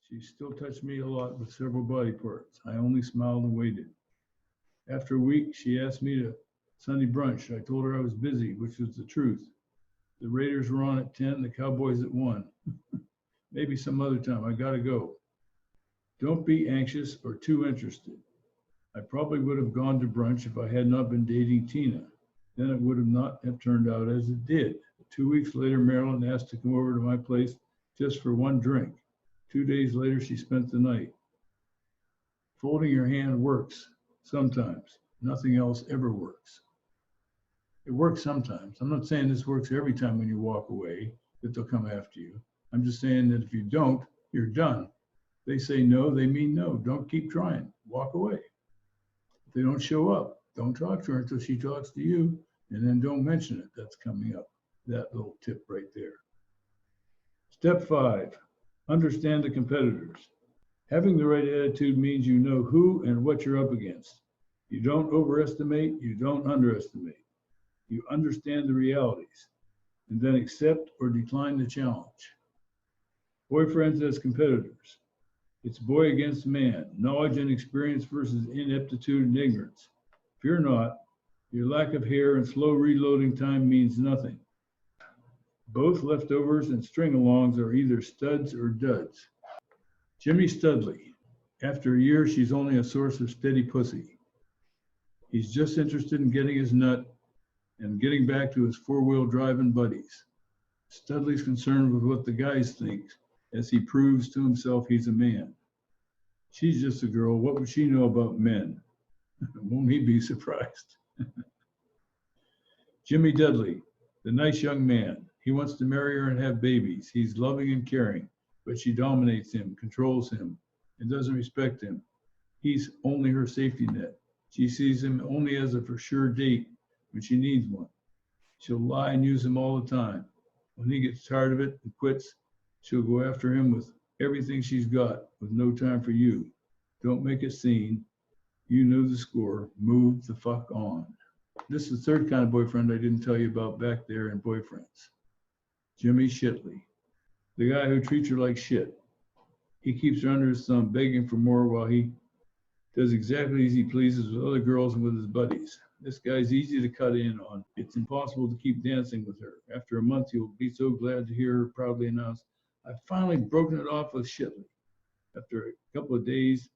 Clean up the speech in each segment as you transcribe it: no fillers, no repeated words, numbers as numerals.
She still touched me a lot with several body parts. I only smiled and waited. After a week, she asked me to Sunday brunch. I told her I was busy, which was the truth. The Raiders were on at 10, the Cowboys at 1. Maybe some other time. I gotta go. Don't be anxious or too interested. I probably would have gone to brunch if I had not been dating Tina. Then it would have not have turned out as it did. 2 weeks later, Marilyn asked to come over to my place just for one drink. 2 days later, she spent the night. Folding your hand works sometimes. Nothing else ever works. It works sometimes. I'm not saying this works every time when you walk away, that they'll come after you. I'm just saying that if you don't, you're done. They say no, they mean no. Don't keep trying. Walk away. If they don't show up, don't talk to her until she talks to you, and then don't mention it. That's coming up. That little tip right there. Step 5, understand the competitors. Having the right attitude means you know who and what you're up against. You don't overestimate, you don't underestimate. You understand the realities, and then accept or decline the challenge. Boyfriends as competitors. It's boy against man, knowledge and experience versus ineptitude and ignorance. Fear not, your lack of hair and slow reloading time means nothing. Both leftovers and string-alongs are either studs or duds. Jimmy Studley. After a year, she's only a source of steady pussy. He's just interested in getting his nut and getting back to his four-wheel driving buddies. Studley's concerned with what the guys think as he proves to himself he's a man. She's just a girl. What would she know about men? Won't he be surprised? Jimmy Dudley, the nice young man. He wants to marry her and have babies. He's loving and caring, but she dominates him, controls him, and doesn't respect him. He's only her safety net. She sees him only as a for sure date when she needs one. She'll lie and use him all the time. When he gets tired of it and quits, she'll go after him with everything she's got, with no time for you. Don't make a scene. You know the score. Move the fuck on. This is the third kind of boyfriend I didn't tell you about back there in boyfriends. Jimmy Shitley, the guy who treats her like shit. He keeps her under his thumb, begging for more while he does exactly as he pleases with other girls and with his buddies. This guy's easy to cut in on. It's impossible to keep dancing with her. After a month, you'll be so glad to hear her proudly announce, I've finally broken it off with Shitley. After a couple of days,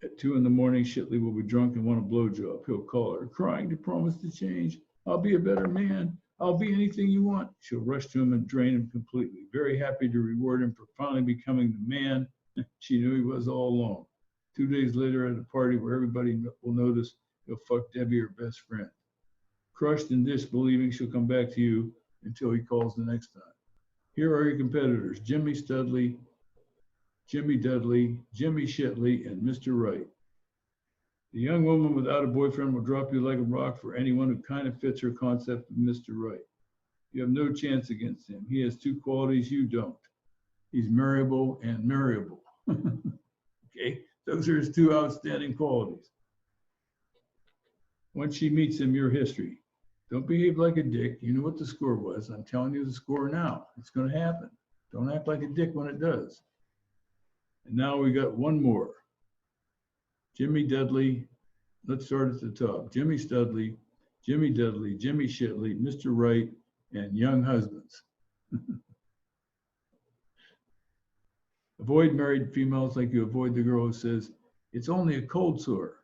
at 2 a.m, Shitley will be drunk and want a blowjob. He'll call her, crying to promise to change. I'll be a better man. I'll be anything you want. She'll rush to him and drain him completely, very happy to reward him for finally becoming the man she knew he was all along. 2 days later at a party where everybody will notice, he'll fuck Debbie, her best friend. Crushed in disbelieving, she'll come back to you until he calls the next time. Here are your competitors, Jimmy Studley, Jimmy Dudley, Jimmy Shitley, and Mr. Right. The young woman without a boyfriend will drop you like a rock for anyone who kind of fits her concept of Mr. Right. You have no chance against him. He has two qualities you don't. He's marriable and marriable. Okay, those are his two outstanding qualities. Once she meets him, your history. Don't behave like a dick. You know what the score was. I'm telling you the score now. It's going to happen. Don't act like a dick when it does. And now we got one more. Jimmy Dudley. Let's start at the top. Jimmy Studley, Jimmy Dudley, Jimmy Shitley, Mr. Right, and young husbands. Avoid married females like you avoid the girl who says, it's only a cold sore.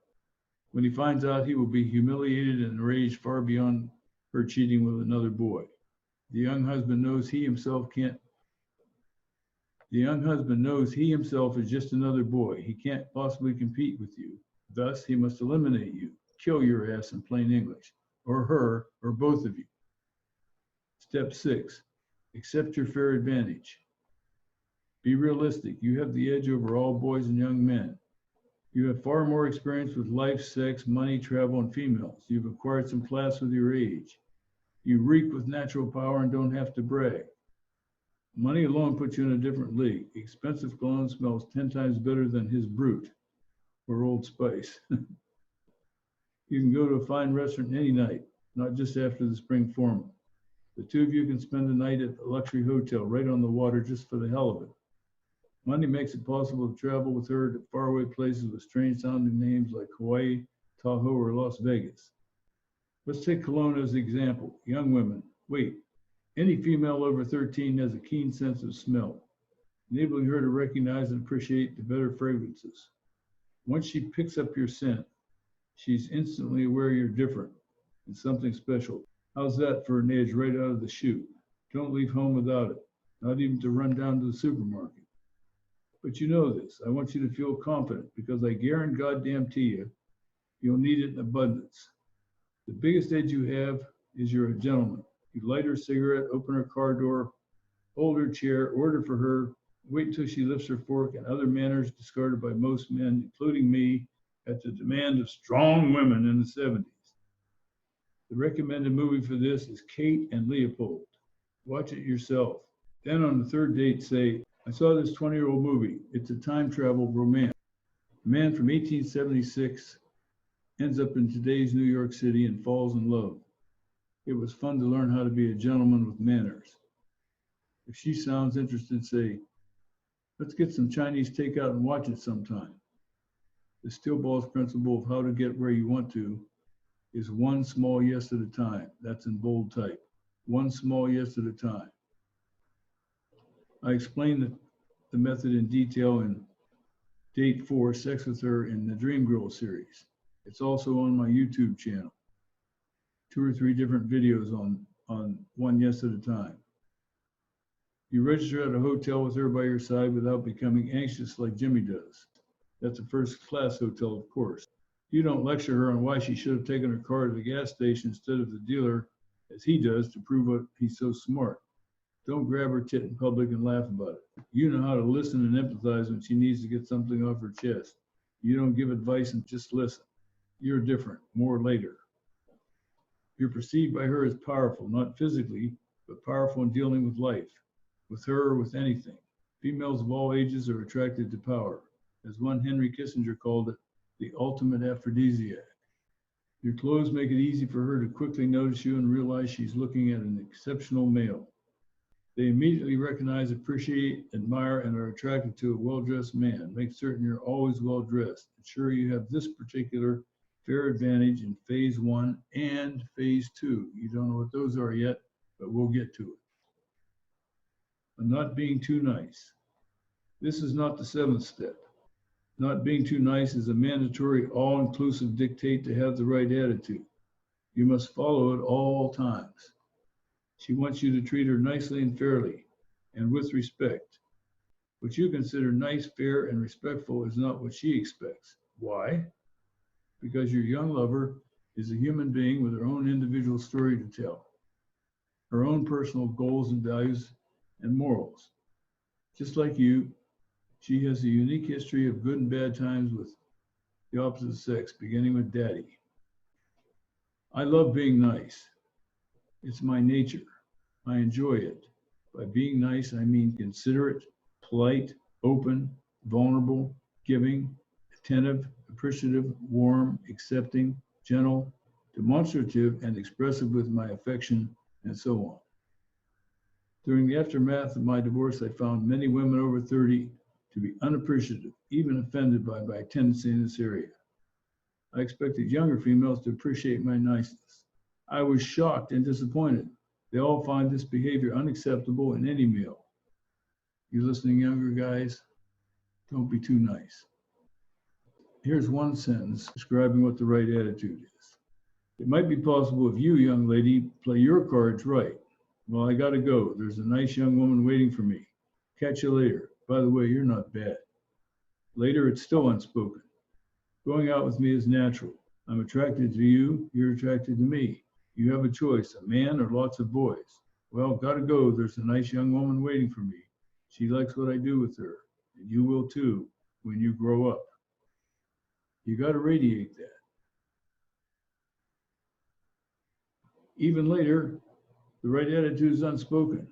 When he finds out, he will be humiliated and enraged far beyond her cheating with another boy. The young husband knows he himself is just another boy. He can't possibly compete with you. Thus, he must eliminate you, kill your ass in plain English, or her, or both of you. Step 6, accept your fair advantage. Be realistic. You have the edge over all boys and young men. You have far more experience with life, sex, money, travel, and females. You've acquired some class with your age. You reek with natural power and don't have to brag. Money alone puts you in a different league. Expensive cologne smells 10 times better than his Brute or Old Spice. You can go to a fine restaurant any night, not just after the spring formal. The two of you can spend a night at a luxury hotel right on the water just for the hell of it. Money makes it possible to travel with her to faraway places with strange sounding names like Hawaii, Tahoe, or Las Vegas. Let's take Cologne as an example. Young women, wait, any female over 13 has a keen sense of smell, enabling her to recognize and appreciate the better fragrances. Once she picks up your scent, she's instantly aware you're different and something special. How's that for an edge right out of the chute? Don't leave home without it, not even to run down to the supermarket. But you know this. I want you to feel confident because I guarantee goddamn to you, you'll need it in abundance. The biggest edge you have is you're a gentleman. You light her cigarette, open her car door, hold her chair, order for her, wait until she lifts her fork, and other manners discarded by most men, including me, at the demand of strong women in the 70s. The recommended movie for this is Kate and Leopold. Watch it yourself. Then on the third date, say, I saw this 20-year-old movie. It's a time travel romance. A man from 1876 ends up in today's New York City and falls in love. It was fun to learn how to be a gentleman with manners. If she sounds interested, say, let's get some Chinese takeout and watch it sometime. The steel balls principle of how to get where you want to is one small yes at a time. That's in bold type. One small yes at a time. I explained the method in detail in Date 4, Sex with Her in the Dream Girl series. It's also on my YouTube channel. 2 or 3 different videos on one yes at a time. You register at a hotel with her by your side without becoming anxious like Jimmy does. That's a first-class hotel, of course. You don't lecture her on why she should have taken her car to the gas station instead of the dealer, as he does, to prove he's so smart. Don't grab her tit in public and laugh about it. You know how to listen and empathize when she needs to get something off her chest. You don't give advice and just listen. You're different. More later. You're perceived by her as powerful, not physically, but powerful in dealing with life, with her or with anything. Females of all ages are attracted to power. As one Henry Kissinger called it, the ultimate aphrodisiac. Your clothes make it easy for her to quickly notice you and realize she's looking at an exceptional male. They immediately recognize, appreciate, admire, and are attracted to a well-dressed man. Make certain you're always well-dressed. Ensure you have this particular fair advantage in phase 1 and phase 2. You don't know what those are yet, but we'll get to it. And not being too nice. This is not the 7th step. Not being too nice is a mandatory, all-inclusive dictate to have the right attitude. You must follow it all times. She wants you to treat her nicely and fairly, and with respect. What you consider nice, fair, and respectful is not what she expects. Why? Because your young lover is a human being with her own individual story to tell, her own personal goals and values and morals. Just like you, she has a unique history of good and bad times with the opposite sex, beginning with daddy. I love being nice. It's my nature. I enjoy it. By being nice, I mean considerate, polite, open, vulnerable, giving, attentive, appreciative, warm, accepting, gentle, demonstrative, and expressive with my affection, and so on. During the aftermath of my divorce, I found many women over 30 to be unappreciative, even offended by my tendency in this area. I expected younger females to appreciate my niceness. I was shocked and disappointed. They all find this behavior unacceptable in any male. You listening, younger guys? Don't be too nice. Here's one sentence describing what the right attitude is. It might be possible if you, young lady, play your cards right. Well, I gotta go. There's a nice young woman waiting for me. Catch you later. By the way, you're not bad. Later, it's still unspoken. Going out with me is natural. I'm attracted to you. You're attracted to me. You have a choice, a man or lots of boys. Well, gotta go. There's a nice young woman waiting for me. She likes what I do with her, and you will too when you grow up. You gotta radiate that. Even later, the right attitude is unspoken.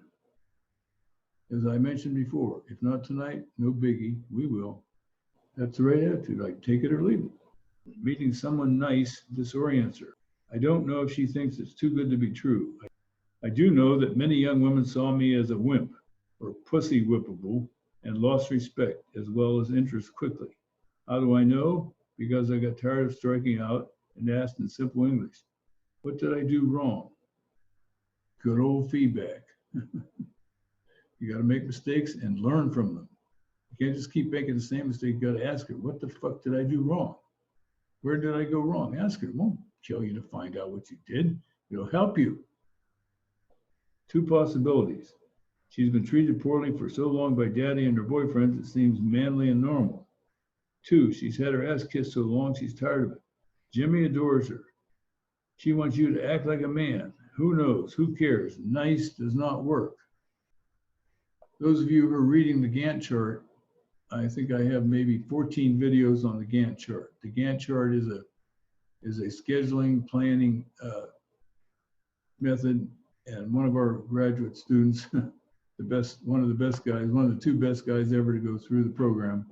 As I mentioned before, if not tonight, no biggie, we will. That's the right attitude. I take it or leave it. Meeting someone nice disorients her. I don't know if she thinks it's too good to be true. I do know that many young women saw me as a wimp or pussy whippable and lost respect as well as interest quickly. How do I know? Because I got tired of striking out and asked in simple English, what did I do wrong? Good old feedback. You got to make mistakes and learn from them. You can't just keep making the same mistake. You got to ask her, what the fuck did I do wrong? Where did I go wrong? Ask her. It won't kill you to find out what you did. It'll help you. Two possibilities. She's been treated poorly for so long by daddy and her boyfriends, it seems manly and normal. Two, she's had her ass kissed so long she's tired of it. Jimmy adores her. She wants you to act like a man. Who knows? Who cares? Nice does not work. Those of you who are reading the Gantt chart, I think I have maybe 14 videos on the Gantt chart. The Gantt chart is a scheduling, planning method, and one of our graduate students, one of the two best guys ever to go through the program,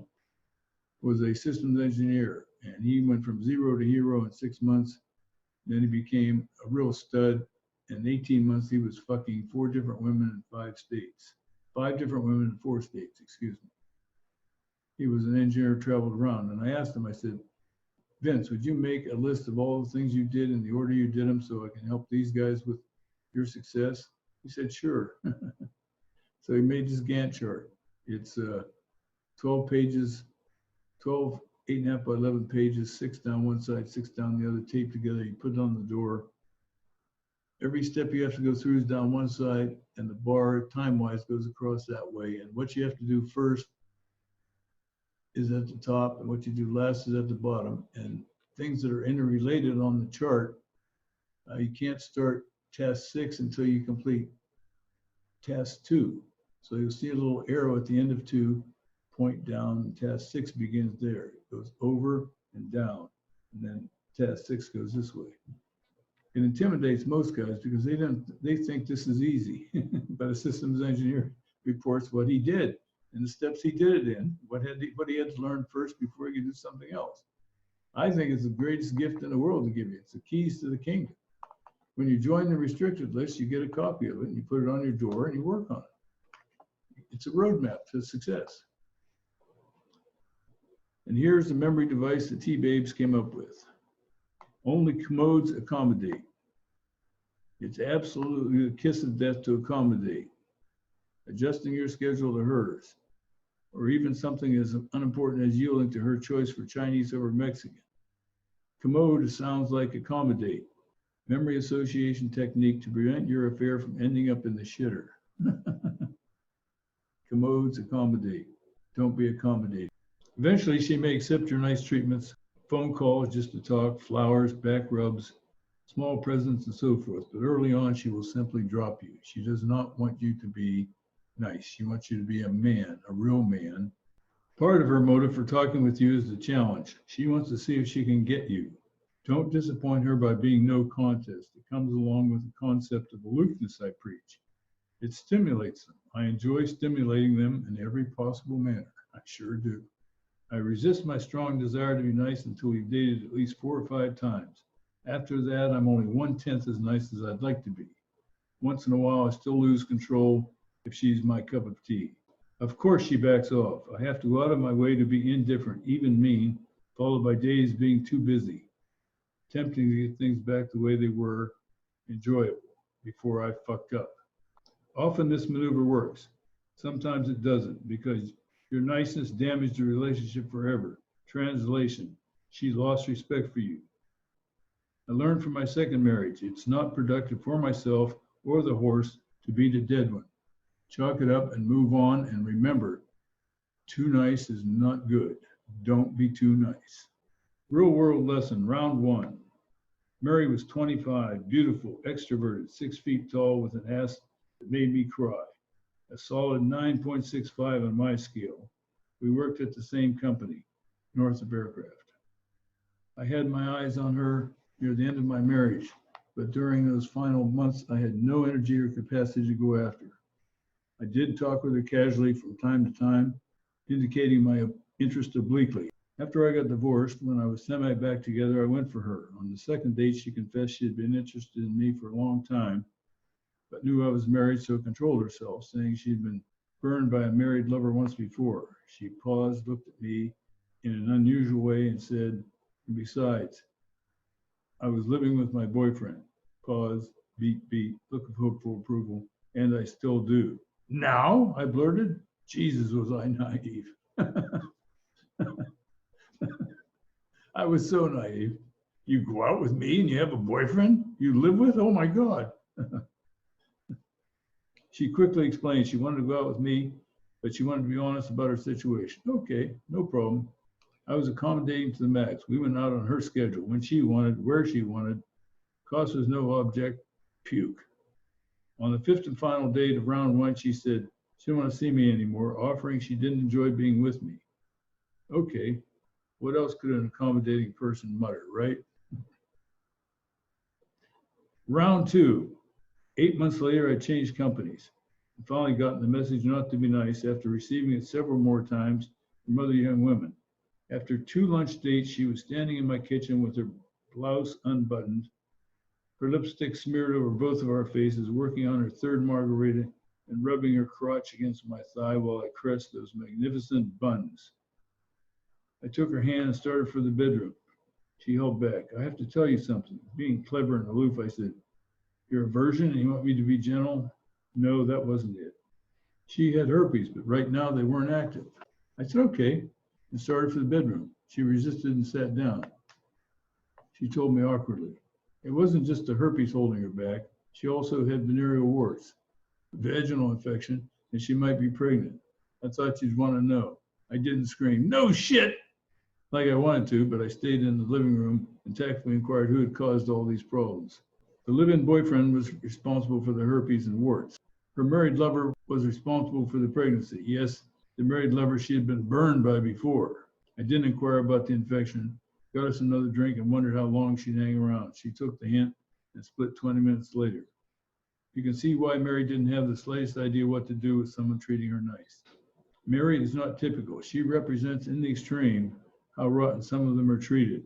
was a systems engineer, and he went from zero to hero in 6 months. Then he became a real stud. In 18 months, he was fucking 4 different women in 5 states. 5 different women in 4 states, excuse me. He was an engineer, traveled around. And I asked him, I said, Vince, would you make a list of all the things you did in the order you did them so I can help these guys with your success? He said, sure. So he made this Gantt chart. It's 12 pages, 12, 8.5 by 11 pages, 6 down one side, 6 down the other, taped together. You put it on the door. Every step you have to go through is down one side, and the bar, time-wise, goes across that way. And what you have to do first is at the top, and what you do last is at the bottom. And things that are interrelated on the chart, you can't start task 6 until you complete task 2. So you'll see a little arrow at the end of 2, point down, and task 6 begins there. It goes over and down, and then task 6 goes this way. It intimidates most guys because they think this is easy. But a systems engineer reports what he did and the steps he did it in, what he had to learn first before he could do something else. I think it's the greatest gift in the world to give you. It's the keys to the kingdom. When you join the restricted list, you get a copy of it and you put it on your door and you work on it. It's a roadmap to success. And here's the memory device that T-Babes came up with. Only commodes accommodate. It's absolutely a kiss of death to accommodate. Adjusting your schedule to hers, or even something as unimportant as yielding to her choice for Chinese over Mexican. Commode sounds like accommodate. Memory association technique to prevent your affair from ending up in the shitter. Commodes accommodate. Don't be accommodated. Eventually, she may accept your nice treatments, phone calls just to talk, flowers, back rubs, small presents, and so forth. But early on, she will simply drop you. She does not want you to be nice. She wants you to be a man, a real man. Part of her motive for talking with you is the challenge. She wants to see if she can get you. Don't disappoint her by being no contest. It comes along with the concept of aloofness I preach. It stimulates them. I enjoy stimulating them in every possible manner. I sure do. I resist my strong desire to be nice until we've dated at least 4 or 5 times. After that, I'm only 1/10 as nice as I'd like to be. Once in a while, I still lose control if she's my cup of tea. Of course, she backs off. I have to go out of my way to be indifferent, even mean, followed by days being too busy, attempting to get things back the way they were, enjoyable, before I fucked up. Often this maneuver works. Sometimes it doesn't, because your niceness damaged the relationship forever. Translation, she lost respect for you. I learned from my second marriage, it's not productive for myself or the horse to be the dead one. Chalk it up and move on, and remember, too nice is not good. Don't be too nice. Real world lesson, round 1. Mary was 25, beautiful, extroverted, 6 feet tall with an ass that made me cry. A solid 9.65 on my scale. We worked at the same company, Northrop Aircraft. I had my eyes on her near the end of my marriage, but during those final months, I had no energy or capacity to go after her. I did talk with her casually from time to time, indicating my interest obliquely. After I got divorced, when I was semi-back together, I went for her. On the second date, she confessed she had been interested in me for a long time, but knew I was married, so controlled herself, saying she'd been burned by a married lover once before. She paused, looked at me in an unusual way, and said, and besides, I was living with my boyfriend. Pause, beat, beat, look of hopeful approval, and I still do. Now? I blurted. Jesus, was I naive. I was so naive. You go out with me and you have a boyfriend you live with? Oh my God. She quickly explained she wanted to go out with me, but she wanted to be honest about her situation. Okay, no problem. I was accommodating to the max. We went out on her schedule, when she wanted, where she wanted. Cost was no object. Puke. On the fifth and final date of round one, she said she didn't want to see me anymore, offering she didn't enjoy being with me. Okay, what else could an accommodating person mutter, right? Round two. 8 months later, I changed companies and finally gotten the message not to be nice after receiving it several more times from other young women. After 2 lunch dates, she was standing in my kitchen with her blouse unbuttoned, her lipstick smeared over both of our faces, working on her third margarita and rubbing her crotch against my thigh while I caressed those magnificent buns. I took her hand and started for the bedroom. She held back. I have to tell you something. Being clever and aloof, I said, you're a virgin and you want me to be gentle? No, that wasn't it. She had herpes, but right now they weren't active. I said, okay, and started for the bedroom. She resisted and sat down. She told me awkwardly. It wasn't just the herpes holding her back. She also had venereal warts, vaginal infection, and she might be pregnant. I thought you'd want to know. I didn't scream, no shit, like I wanted to, but I stayed in the living room and tactfully inquired who had caused all these problems. The live-in boyfriend was responsible for the herpes and warts. Her married lover was responsible for the pregnancy. Yes, the married lover she had been burned by before. I didn't inquire about the infection, got us another drink, and wondered how long she'd hang around. She took the hint and split 20 minutes later. You can see why Mary didn't have the slightest idea what to do with someone treating her nice. Mary is not typical. She represents in the extreme how rotten some of them are treated.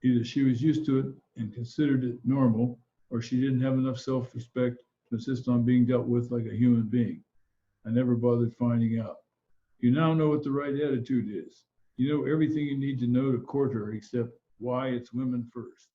Either she was used to it and considered it normal, or she didn't have enough self-respect to insist on being dealt with like a human being. I never bothered finding out. You now know what the right attitude is. You know everything you need to know to court her except why it's women first.